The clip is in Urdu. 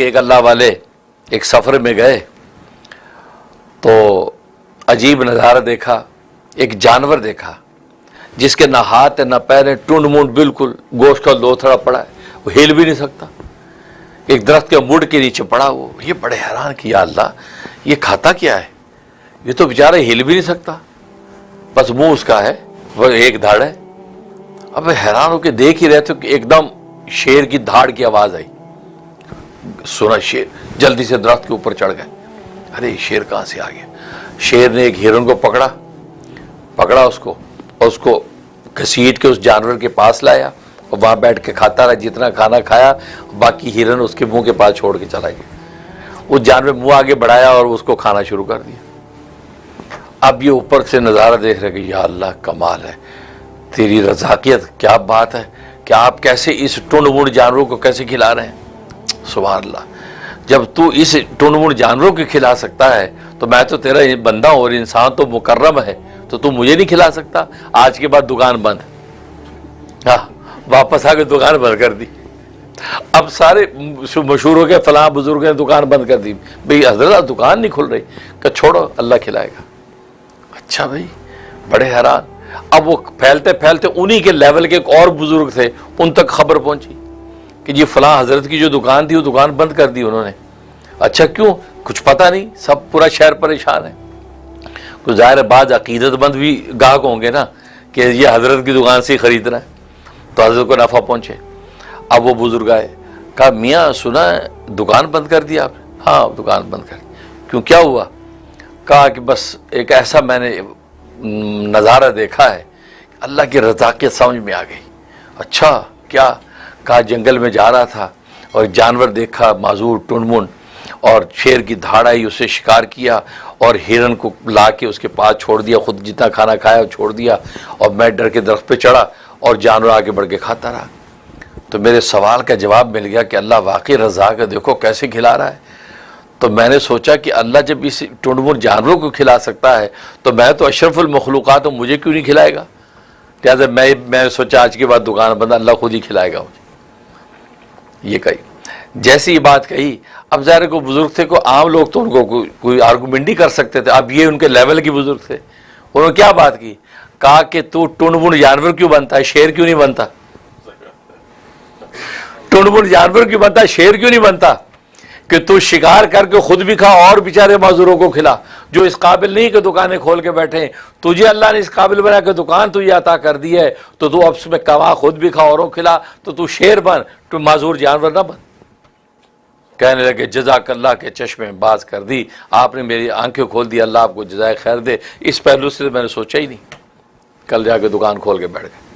ایک اللہ والے ایک سفر میں گئے تو عجیب نظارہ دیکھا. ایک جانور دیکھا جس کے نہ ہاتھ ہے نہ پیر ہے, ٹونڈ مونڈ بالکل گوشت کا لوتھڑا پڑا ہے, وہ ہل بھی نہیں سکتا. ایک درخت کے مڈ کے نیچے پڑا. وہ یہ بڑے حیران کہ یا اللہ یہ کھاتا کیا ہے, یہ تو بیچارہ ہل بھی نہیں سکتا, بس منہ اس کا ہے, وہ ایک دھڑ ہے. اب حیران ہو کے دیکھ ہی رہے تھے کہ ایک دم شیر کی دھاڑ کی آواز آئی. سنا شیر, جلدی سے درخت کے اوپر چڑھ گئے. ارے شیر کہاں سے آ گیا. شیر نے ایک ہرن کو پکڑا اس کو, اور اس کو گھسیٹ کے اس جانور کے پاس لایا اور وہاں بیٹھ کے کھاتا رہا. جتنا کھانا کھایا باقی ہرن اس کے منہ کے پاس چھوڑ کے چلا گیا. وہ جانور منہ آگے بڑھایا اور اس کو کھانا شروع کر دیا. اب یہ اوپر سے نظارہ دیکھ رہے کہ یا اللہ کمال ہے تیری رزاقیت, کیا بات ہے کہ آپ کیسے اس ٹونڈ مونڈ جانوروں کو کیسے کھلا رہے ہیں. سبحان اللہ, جب تو اس ٹونڈ مونڈ جانوروں کو کھلا سکتا ہے تو میں تو تیرا بندہ ہوں, اور انسان تو مکرم ہے, تو مجھے نہیں کھلا سکتا. آج کے بعد دکان بند. ہاں, واپس آ کے دکان بند کر دی. اب سارے مشہور ہو گئے فلاں بزرگ نے دکان بند کر دی. بھئی حضرت دکان نہیں کھل رہی, کہ چھوڑو اللہ کھلائے گا. اچھا بھائی, بڑے حیران. اب وہ پھیلتے پھیلتے انہی کے لیول کے ایک اور بزرگ تھے, ان تک خبر پہنچی کہ جی فلاں حضرت کی جو دکان تھی وہ دکان بند کر دی انہوں نے. اچھا کیوں, کچھ پتہ نہیں, سب پورا شہر پریشان ہے. تو ظاہر بعض عقیدت مند بھی گاہک ہوں گے نا کہ یہ حضرت کی دکان سے ہی خرید رہا ہے, تو حضرت کو نفع پہنچے. اب وہ بزرگ آئے, کہا میاں سنا ہے دکان بند کر دی آپ نے. ہاں دکان بند کر دی. کیوں, کیا ہوا؟ کہا کہ بس ایک ایسا میں نے نظارہ دیکھا ہے, اللہ کی رضاقیت سمجھ میں آ گئی. اچھا کیا؟ کہا جنگل میں جا رہا تھا اور جانور دیکھا معذور ٹونڈ مونڈ, اور شیر کی دھاڑ آئی, اسے شکار کیا اور ہرن کو لا کے اس کے پاس چھوڑ دیا, خود جتنا کھانا کھایا چھوڑ دیا, اور میں ڈر کے درخت پہ چڑھا اور جانور آگے بڑھ کے کھاتا رہا. تو میرے سوال کا جواب مل گیا کہ اللہ واقعی رزاق ہے, دیکھو کیسے کھلا رہا ہے. تو میں نے سوچا کہ اللہ جب اس ٹونڈ مونڈ جانوروں کو کھلا سکتا ہے تو میں تو اشرف المخلوقات ہوں, مجھے کیوں نہیں کھلائے گا. لہٰذا میں سوچا آج کے بعد دکان بند, اللہ خود ہی کھلائے گا مجھے. یہ کہی, جیسی یہ بات کہی, اب ظاہر کو بزرگ تھے, کو عام لوگ تو ان کو کوئی آرگومنٹ نہیں کر سکتے تھے. اب یہ ان کے لیول کے بزرگ تھے, انہوں نے کیا بات کی, کہا کہ تو ٹونڈ مونڈ جانور کیوں بنتا ہے, شیر کیوں نہیں بنتا. ٹونڈ مونڈ جانور کیوں بنتا ہے, شیر کیوں نہیں بنتا, کہ تو شکار کر کے خود بھی کھا اور بیچارے معذوروں کو کھلا جو اس قابل نہیں کہ دکانیں کھول کے بیٹھے ہیں. تجھے اللہ نے اس قابل بنا کے دکان تجھے عطا کر دی ہے, تو اب اس میں کما, خود بھی کھا اوروں کھلا, تو شیر بن, تو معذور جانور نہ بن. کہنے لگے جزاک اللہ کے چشمے باز کر دی, آپ نے میری آنکھیں کھول دی, اللہ آپ کو جزائے خیر دے. اس پہلو سے میں نے سوچا ہی نہیں. کل جا کے دکان کھول کے بیٹھ گئے.